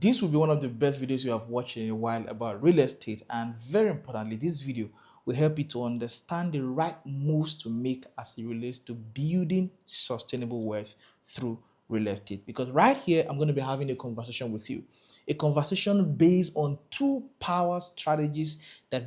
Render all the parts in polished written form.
This will be one of the best videos you have watched in a while about real estate, and very importantly, this video will help you to understand the right moves to make as it relates to building sustainable wealth through real estate. Because right here, I'm going to be having a conversation with you. A conversation based on two power strategies that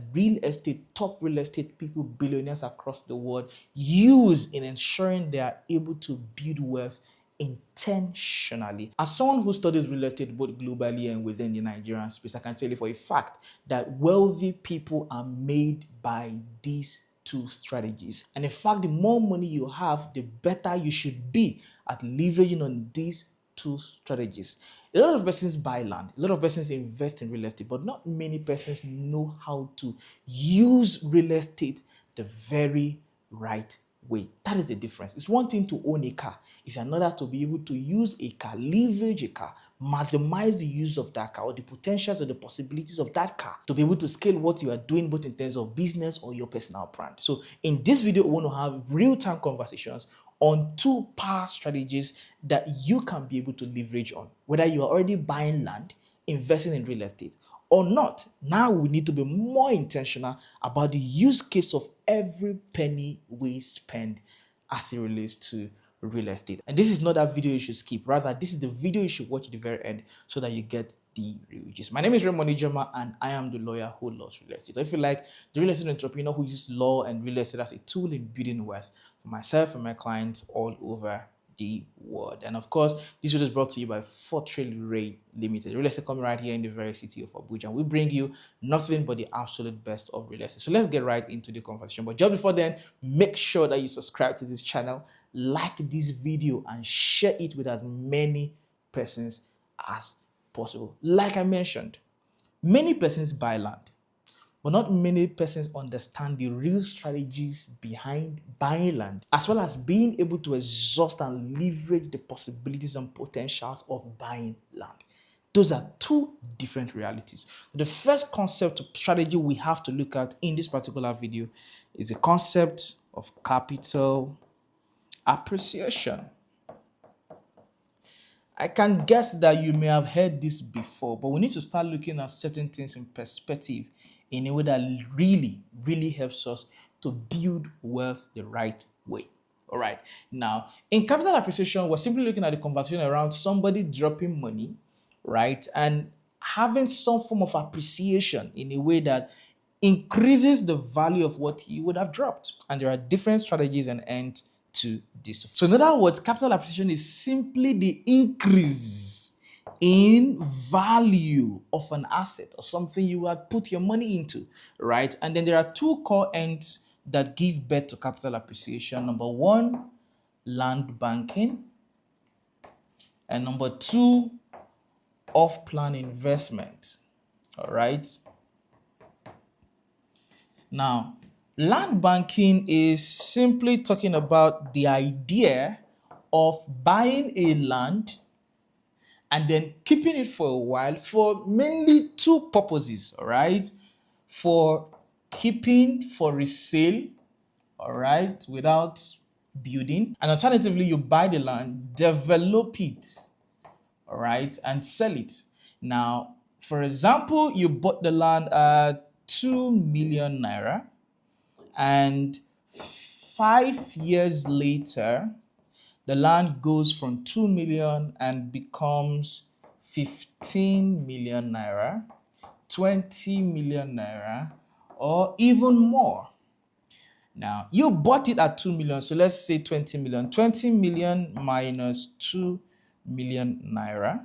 top real estate people, billionaires across the world use in ensuring they are able to build wealth intentionally. As someone who studies real estate both globally and within the Nigerian space, I can tell you for a fact that wealthy people are made by these two strategies. And in fact, the more money you have, the better you should be at leveraging on these two strategies. A lot of persons buy land, a lot of persons invest in real estate, but not many persons know how to use real estate the very right way. That is the difference. It's one thing to own a car, it's another to be able to use a car, leverage a car, maximize the use of that car or the potentials or the possibilities of that car to be able to scale what you are doing, both in terms of business or your personal brand. So in this video, we want to have real-time conversations on two power strategies that you can be able to leverage on, whether you are already buying land, investing in real estate, or not. Now we need to be more intentional about the use case of every penny we spend as it relates to real estate. And this is not that video you should skip. Rather, this is the video you should watch at the very end so that you get the real gist. My name is Raymond Ijoma, and I am the lawyer who loves real estate. So if you like the real estate entrepreneur who uses law and real estate as a tool in building wealth for myself and my clients all over the world. And of course, this video is brought to you by Fortreal Limited, real estate company right here in the very city of Abuja. And we bring you nothing but the absolute best of real estate. So let's get right into the conversation. But just before then, make sure that you subscribe to this channel, like this video, and share it with as many persons as possible. Like I mentioned, many persons buy land, but not many persons understand the real strategies behind buying land, as well as being able to exhaust and leverage the possibilities and potentials of buying land. Those are two different realities. The first concept of strategy we have to look at in this particular video is the concept of capital appreciation. I can guess that you may have heard this before, but we need to start looking at certain things in perspective in a way that really helps us to build wealth the right way. All right. Now, in capital appreciation, we're simply looking at the conversation around somebody dropping money, right, and having some form of appreciation in a way that increases the value of what he would have dropped. And there are different strategies and ends to this. So in other words, capital appreciation is simply the increase in value of an asset or something you had put your money into, right? And then there are two core ends that give birth to capital appreciation. Number one, land banking, and number two, off-plan investment. All right. Now, land banking is simply talking about the idea of buying a land and then keeping it for a while for mainly two purposes, all right? For keeping for resale, all right, without building. And alternatively, you buy the land, develop it, all right, and sell it. Now, for example, you bought the land at 2 million naira, and 5 years later, the land goes from 2 million and becomes 15 million naira, 20 million naira, or even more. Now, you bought it at 2 million, so let's say 20 million. 20 million minus 2 million naira.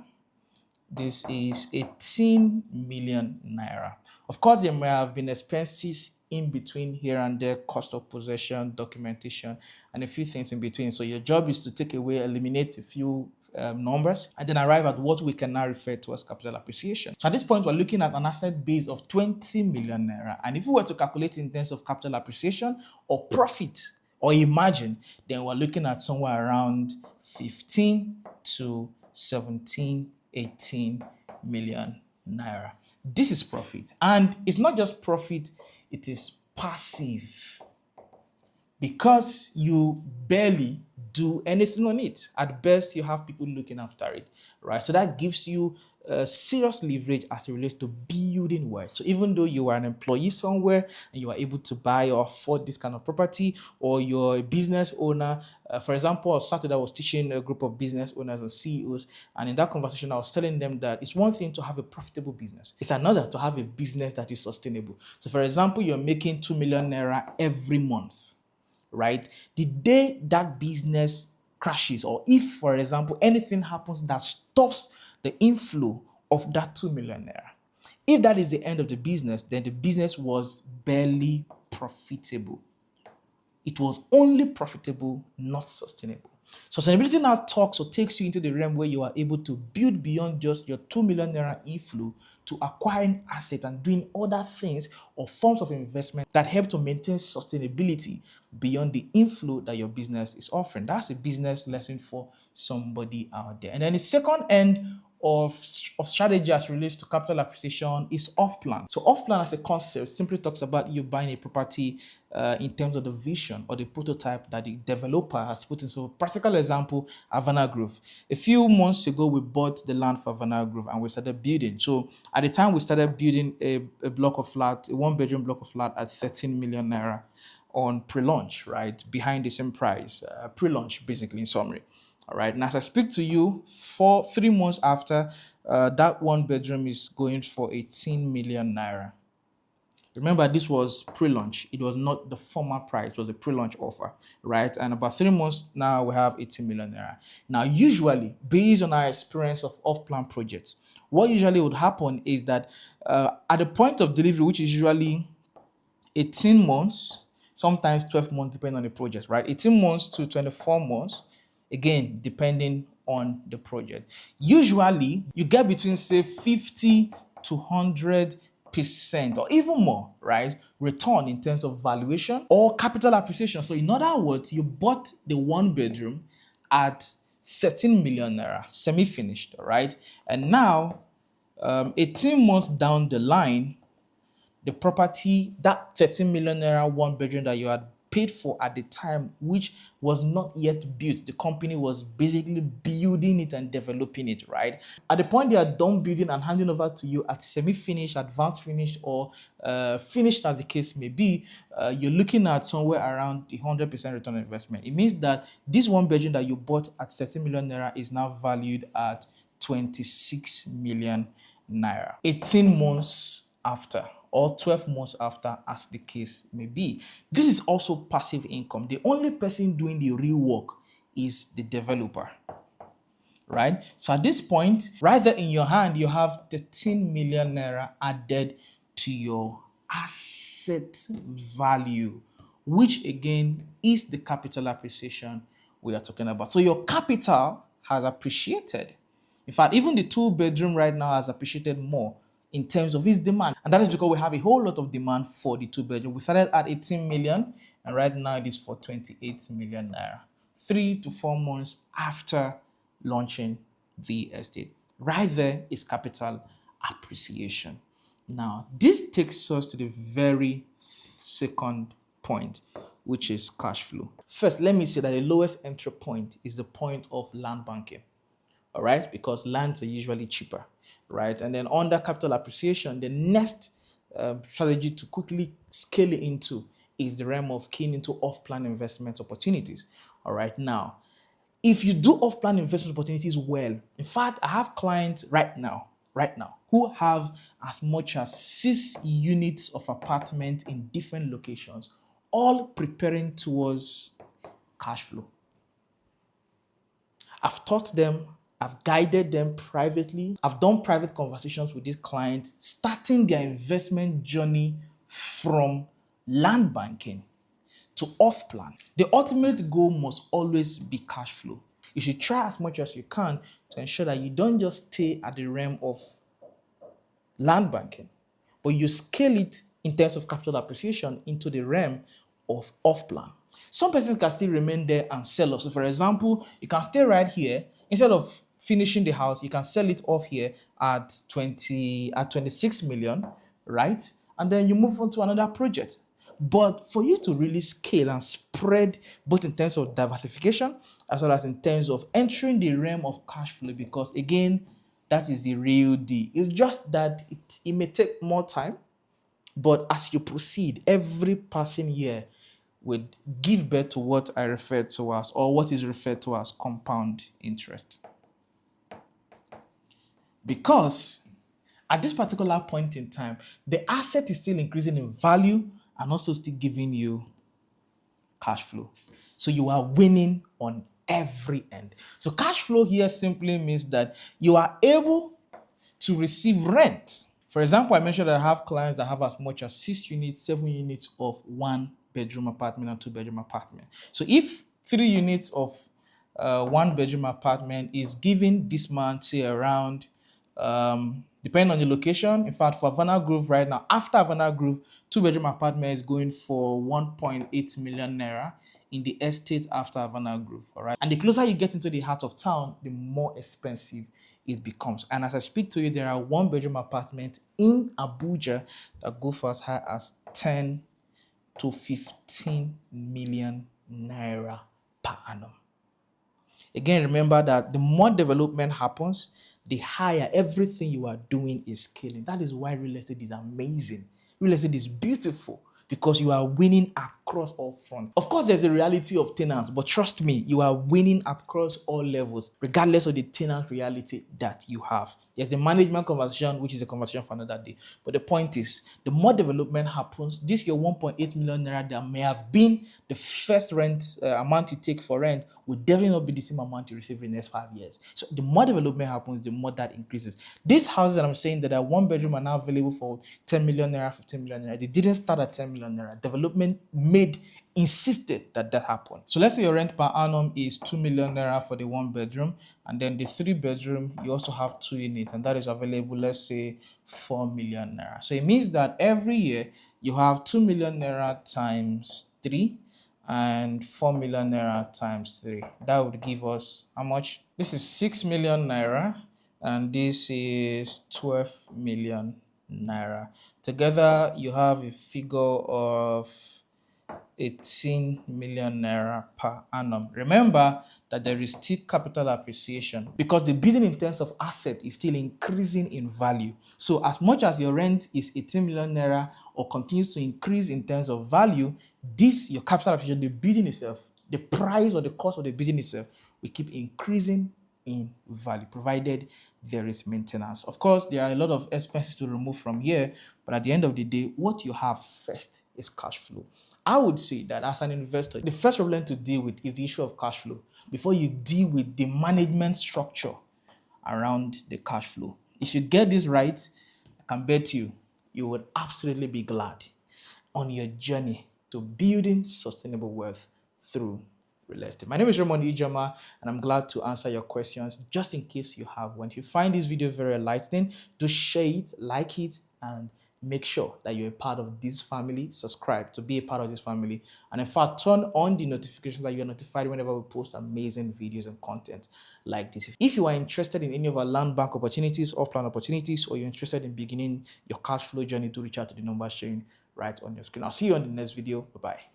This is 18 million naira. Of course, there may have been expenses in between here and there, cost of possession, documentation, and a few things in between. So your job is to take away, eliminate a few numbers, and then arrive at what we can now refer to as capital appreciation. So at this point, we're looking at an asset base of 20 million naira. And if we were to calculate in terms of capital appreciation or profit or margin, then we're looking at somewhere around 15 to 17, 18 million naira. This is profit. And it's not just profit, it is passive, because you barely do anything on it. At best, you have people looking after it, right? So that gives you serious leverage as it relates to building wealth. So even though you are an employee somewhere and you are able to buy or afford this kind of property, or you're a business owner, for example, on Saturday I was teaching a group of business owners and CEOs, and in that conversation I was telling them that it's one thing to have a profitable business, it's another to have a business that is sustainable. So for example, you're making 2 million naira every month, right? The day that business crashes, or if, for example, anything happens that stops the inflow of that 2 million naira, if that is the end of the business, then the business was barely profitable. It was only profitable, not sustainable. Sustainability now talks or takes you into the realm where you are able to build beyond just your 2 million naira inflow to acquiring assets and doing other things or forms of investment that help to maintain sustainability beyond the inflow that your business is offering. That's a business lesson for somebody out there. And then the second end of strategy as relates to capital appreciation is off plan. So off plan as a concept simply talks about you buying a property in terms of the vision or the prototype that the developer has put in. So practical example, Havana Grove. A few months ago, we bought the land for Havana Grove and we started building. So at the time we started building a block of flat, a 1-bedroom block of flat at 13 million naira on pre-launch, right? Behind the same price, pre-launch basically in summary. All right. And as I speak to you, 3 months after, that 1-bedroom is going for 18 million naira. Remember, this was pre-launch. It was not the former price. It was a pre-launch offer, right? And about 3 months now, we have 18 million naira. Now, usually, based on our experience of off-plan projects, what usually would happen is that at the point of delivery, which is usually 18 months, sometimes 12 months, depending on the project, right? 18 months to 24 months, again, depending on the project. Usually, you get between, say, 50 to 100% or even more, right? Return in terms of valuation or capital appreciation. So, in other words, you bought the 1-bedroom at 13 million naira, semi-finished, right? And now, 18 months down the line, the property, that 13 million naira 1-bedroom that you had paid for at the time, which was not yet built. The company was basically building it and developing it, right? At the point they are done building and handing over to you at semi-finished, advanced finished, or finished as the case may be, you're looking at somewhere around the 100% return on investment. It means that this 1-bedroom that you bought at 13 million naira is now valued at 26 million naira. 18 months after, or 12 months after, as the case may be. This is also passive income. The only person doing the real work is the developer, right? So at this point, right there in your hand, you have 13 million naira added to your asset value, which again is the capital appreciation we are talking about. So your capital has appreciated. In fact, even the 2-bedroom right now has appreciated more in terms of its demand. And that is because we have a whole lot of demand for the 2-bedroom. We started at 18 million and right now it is for 28 million naira. 3 to 4 months after launching the estate. Right there is capital appreciation. Now, this takes us to the very second point, which is cash flow. First, let me say that the lowest entry point is the point of land banking. All right, because lands are usually cheaper, right? And then under capital appreciation, the next strategy to quickly scale it into is the realm of keying into off-plan investment opportunities. All right, now, if you do off-plan investment opportunities well, in fact, I have clients right now, who have as much as 6 units of apartment in different locations, all preparing towards cash flow. I've taught them, I've guided them privately. I've done private conversations with these clients, starting their investment journey from land banking to off plan. The ultimate goal must always be cash flow. You should try as much as you can to ensure that you don't just stay at the realm of land banking, but you scale it in terms of capital appreciation into the realm of off plan. Some persons can still remain there and sell off. So, for example, you can stay right here. Instead of finishing the house, you can sell it off here at 26 million, right? And then you move on to another project. But for you to really scale and spread, both in terms of diversification as well as in terms of entering the realm of cash flow, because again, That is the real deal. It's just that it may take more time, but as you proceed, every passing year would give birth to what I refer to as, or what is referred to as, compound interest. Because at this particular point in time, the asset is still increasing in value and also still giving you cash flow. So you are winning on every end. So cash flow here simply means that you are able to receive rent. For example, I mentioned that I have clients that have as much as 6 units, 7 units of 1-bedroom apartment and 2-bedroom apartment. So if 3 units of 1-bedroom apartment is giving this month, say around, depending on the location. In fact, for Havana Grove right now, after Havana Grove, 2-bedroom apartment is going for 1.8 million naira in the estate after Havana Grove. All right. And the closer you get into the heart of town, the more expensive it becomes. And as I speak to you, there are 1-bedroom apartments in Abuja that go for as high as 10 to 15 million naira per annum. Again, remember that the more development happens, the higher everything you are doing is scaling. That is why real estate is amazing. Real estate is beautiful because you are winning across all fronts. Of course, there's a reality of tenants, but trust me, you are winning across all levels, regardless of the tenant reality that you have. There's the management conversation, which is a conversation for another day. But the point is, the more development happens, this your 1.8 million naira that may have been the first rent amount you take for rent will definitely not be the same amount you receive in the next 5 years. So the more development happens, the more that increases. These houses that I'm saying that are 1-bedroom are now available for 10 million naira, 15 million naira. They didn't start at 10 million naira. Development insisted that happened. So let's say your rent per annum is 2 million naira for the 1-bedroom, and then the 3-bedroom, you also have 2 units, and that is available, let's say 4 million naira. So it means that every year you have 2 million naira times 3 and 4 million naira times 3. That would give us how much? This is 6 million naira, and this is 12 million naira. Together, you have a figure of 18 million naira per annum. Remember that there is still capital appreciation because the building in terms of asset is still increasing in value. So as much as your rent is 18 million naira or continues to increase in terms of value, this, your capital appreciation, the building itself, the price or the cost of the building itself will keep increasing in value, provided there is maintenance. Of course, there are a lot of expenses to remove from here, but at the end of the day, what you have first is cash flow. I would say that as an investor, the first problem to deal with is the issue of cash flow before you deal with the management structure around the cash flow. If you get this right, I can bet you would absolutely be glad on your journey to building sustainable wealth through real estate. My name is Raymond Ijama, and I'm glad to answer your questions just in case you have one. If you find this video very enlightening, do share it, like it, and make sure that you're a part of this family. Subscribe to be a part of this family. And in fact, turn on the notifications that you're notified whenever we post amazing videos and content like this. If you are interested in any of our land bank opportunities, off-plan opportunities, or you're interested in beginning your cash flow journey, do reach out to the number showing right on your screen. I'll see you on the next video. Bye-bye.